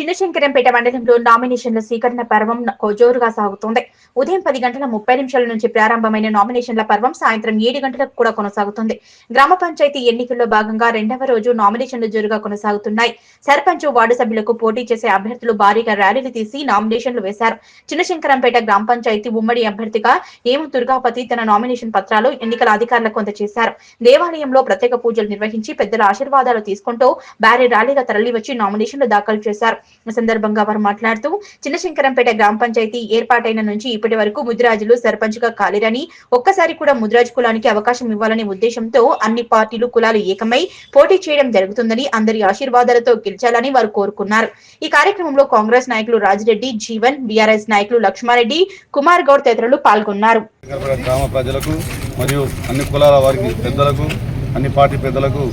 చిన్నశంకరంపేట మండలంలో నామినేషన్ల స్వీకరణ పర్వం జోరుగా సాగుతోంది. ఉదయం 10:30 నుంచి ప్రారంభమైన నామినేషన్ల పర్వం సాయంత్రం 7 గంటలకు కూడా కొనసాగుతుంది. గ్రామ పంచాయతీ ఎన్నికల్లో భాగంగా రెండవ రోజు నామినేషన్లు జోరుగా కొనసాగుతున్నాయి. సర్పంచ్, వార్డు సభ్యులకు పోటీ చేసే అభ్యర్థులు భారీగా ర్యాలీలు తీసి నామినేషన్లు వేశారు. చిన్నశంకరంపేట గ్రామ పంచాయతీ ఉమ్మడి అభ్యర్థిగా ఏము దుర్గాపతి తన నామినేషన్ పత్రాలు ఎన్నికల అధికారులకు అందజేశారు. దేవాలయంలో ప్రత్యేక పూజలు నిర్వహించి పెద్దల ఆశీర్వాదాలు తీసుకుంటూ భారీ ర్యాలీగా తరలివచ్చి నామినేషన్లు దాఖలు చేశారు. ఈ సందర్భంగా వారు మాట్లాడుతూ చిన్నశంకరంపేట గ్రామ పంచాయతీ ఏర్పాటైన నుంచి ఇప్పటి వరకు ముదిరాజులు సర్పంచ్ గా కాలేరని, ఒక్కసారి కూడా ముదిరాజు కులానికి అవకాశం ఇవ్వాలనే ఉద్దేశంతో అన్ని పార్టీలు కులాలు ఏకమై పోటీ చేయడం జరుగుతుందని, అందరి ఆశీర్వాదాలతో గెలిచాలని వారు కోరుకున్నారు. ఈ కార్యక్రమంలో కాంగ్రెస్ నాయకులు రాజిరెడ్డి, జీవన్, బీఆర్ఎస్ నాయకులు లక్ష్మారెడ్డి, కుమార్ గౌడ్ తదితరులు పాల్గొన్నారు. గ్రామ ప్రజలకు మరియు అన్ని కులాల వారికి పెద్దలకు, అన్ని పార్టీ పెద్దలకు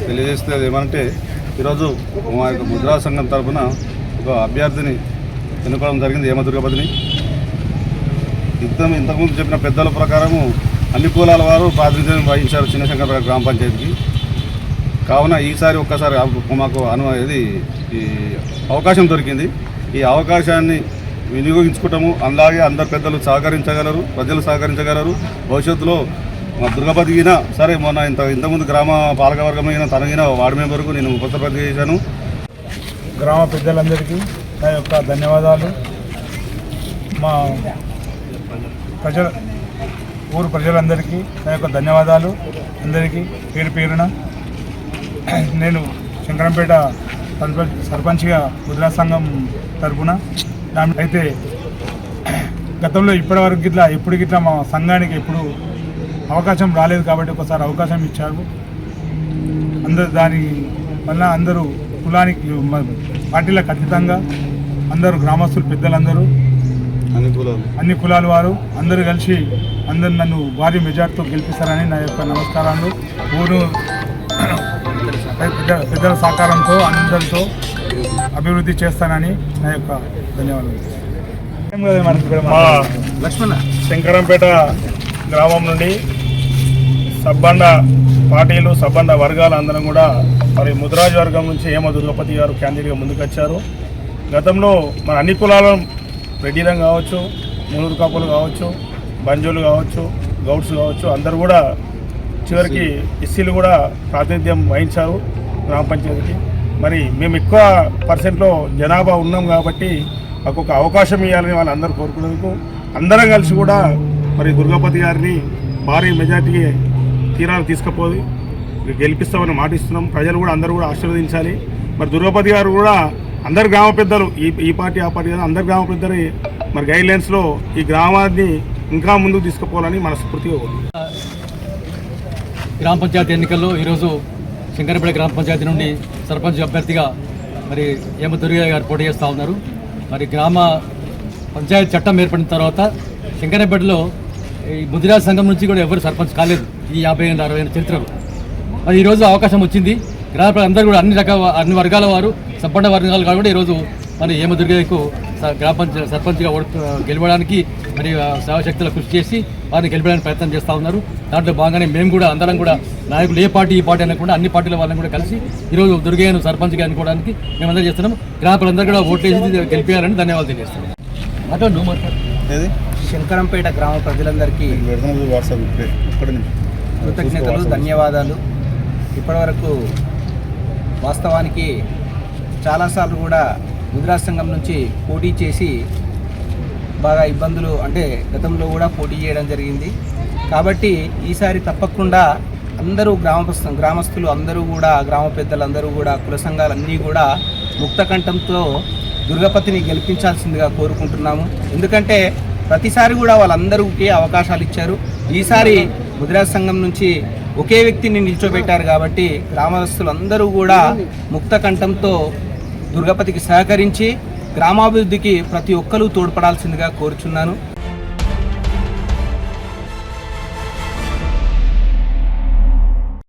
తెలియజేస్తే ఏమంటే ఈరోజు మా యొక్క ముద్రా సంఘం తరఫున ఒక అభ్యర్థిని ఎన్నుకోవడం జరిగింది, ఏమ దుర్గాపతిని. ఇంతకుముందు చెప్పిన పెద్దల ప్రకారము అన్ని కులాల వారు ప్రాతినిధ్యం వహించారు చిన్నశంకరంపేట గ్రామ పంచాయతీకి. కావున ఈసారి ఒక్కసారి మాకు ఈ అవకాశం దొరికింది. ఈ అవకాశాన్ని వినియోగించుకుంటాము. అలాగే అందరు పెద్దలు సహకరించగలరు, ప్రజలు సహకరించగలరు. భవిష్యత్తులో దుర్గాపతి అయినా సరే, మొన్న ఇంతకుముందు గ్రామ పాలకవర్గం అయినా తనగిన వార్డు మెంబర్కు నేను ఉపసర్పంచ్ చేశాను. గ్రామ పెద్దలందరికీ నా యొక్క ధన్యవాదాలు. మా ఊరు ప్రజలందరికీ నా యొక్క ధన్యవాదాలు. అందరికీ పేరు పేరున నేను శంకరంపేట సర్పంచ్గా ముద్రా సంఘం తరఫున అయితే గతంలో ఇప్పటివరకు ఎప్పుడు గిట్లా మా సంఘానికి ఎప్పుడు అవకాశం రాలేదు కాబట్టి ఒకసారి అవకాశం ఇచ్చారు. దాని వల్ల అందరూ కులానికి పార్టీలకు అతీతంగా అందరూ గ్రామస్తులు పెద్దలందరూ అన్ని కులాల వారు అందరూ కలిసి నన్ను భారీ మెజార్టీతో గెలిపిస్తారని నా యొక్క నమస్కారాలు. ఊరు పెద్దల సహకారంతో అందరితో అభివృద్ధి చేస్తానని నా యొక్క ధన్యవాదాలు. శంకరంపేట గ్రామం నుండి సబ్బండ పార్టీలు, సబ్బండ వర్గాలు అందరం కూడా మరి ముదిరాజు వర్గం నుంచి ఏమ దుర్గాపతి గారు క్యాండిడేట్గా ముందుకొచ్చారు. గతంలో మన అన్ని కులాల రెడ్డిలం కావచ్చు, మునూరు కాపులు కావచ్చు, బంజోలు కావచ్చు, గౌడ్స్ కావచ్చు, అందరూ కూడా చివరికి ఎస్సీలు కూడా ప్రాతినిధ్యం వహించారు గ్రామ పంచాయతీకి. మరి మేము ఎక్కువ పర్సెంట్లో జనాభా ఉన్నాం కాబట్టి మాకు ఒక అవకాశం ఇవ్వాలని వాళ్ళు అందరూ కోరుకునేందుకు అందరం కలిసి కూడా మరి దుర్గాపతి గారిని భారీ మెజార్టీకి తీరాలు తీసుకుపోయి గెలిపిస్తామని మాటిస్తున్నాం. ప్రజలు కూడా అందరూ కూడా ఆశీర్వదించాలి. మరి దుర్గాపతి గారు కూడా అందరు గ్రామ పెద్దలు, ఈ పార్టీ ఆ పార్టీ అందరు గ్రామ పెద్దలు మరి గైడ్లైన్స్లో ఈ గ్రామాన్ని ఇంకా ముందుకు తీసుకుపోవాలని మనస్ఫూర్తిగా గ్రామ పంచాయతీ ఎన్నికల్లో ఈరోజు శంకరంపేట గ్రామ పంచాయతీ నుండి సర్పంచ్ అభ్యర్థిగా మరి ఏమ దుర్గా గారు పోటీ చేస్తూ ఉన్నారు. మరి గ్రామ పంచాయతీ చట్టం ఏర్పడిన తర్వాత శంకరంపేటలో ఈ ముదిరాజు సంఘం నుంచి కూడా ఎవరు సర్పంచ్ కాలేదు ఈ 50-60 ఏళ్ళ చరిత్రలో. మరి ఈరోజు అవకాశం వచ్చింది. గ్రామ ప్రజలందరూ కూడా అన్ని వర్గాల వారు, సబ్బండ వర్గాలు కాబట్టి ఈరోజు మరి ఏమ దుర్గకు గ్రామ సర్పంచ్గా గెలవడానికి మరి సేవశక్తుల కృషి చేసి వారిని గెలిపడానికి ప్రయత్నం చేస్తూ ఉన్నారు. దాంట్లో భాగంగానే మేము కూడా అందరం కూడా నాయకులు ఏ పార్టీ ఈ పార్టీ అనకుండా అన్ని పార్టీల వాళ్ళని కూడా కలిసి ఈరోజు దుర్గయ్యను సర్పంచ్గా అనుకోవడానికి మేమందరం చేస్తున్నాం. గ్రామ ప్రజలందరూ కూడా ఓట్లేసి గెలిపేయాలని ధన్యవాదాలు తెలియజేస్తున్నాం. శంకరంపేట గ్రామ ప్రజలందరికీ కృతజ్ఞతలు, ధన్యవాదాలు. ఇప్పటివరకు వాస్తవానికి చాలాసార్లు కూడా ముద్రా సంఘం నుంచి పోటీ చేసి బాగా ఇబ్బందులు అంటే గతంలో కూడా పోటీ చేయడం జరిగింది. కాబట్టి ఈసారి తప్పకుండా అందరూ గ్రామస్తులు అందరూ కూడా, గ్రామ పెద్దలందరూ కూడా, కుల సంఘాలన్నీ కూడా ముక్తకంఠంతో దుర్గాపతిని గెలిపించాల్సిందిగా కోరుకుంటున్నాము. ఎందుకంటే ప్రతిసారి కూడా వాళ్ళందరికీ అవకాశాలు ఇచ్చారు. ఈసారి ముద్రా సంఘం నుంచి ఒకే వ్యక్తిని నిల్చోబెట్టారు కాబట్టి గ్రామస్తులందరూ కూడా ముక్తకంఠంతో దుర్గాపతికి సహకరించి గ్రామాభివృద్ధికి ప్రతి ఒక్కరూ తోడ్పడాల్సిందిగా కోరుచున్నాను.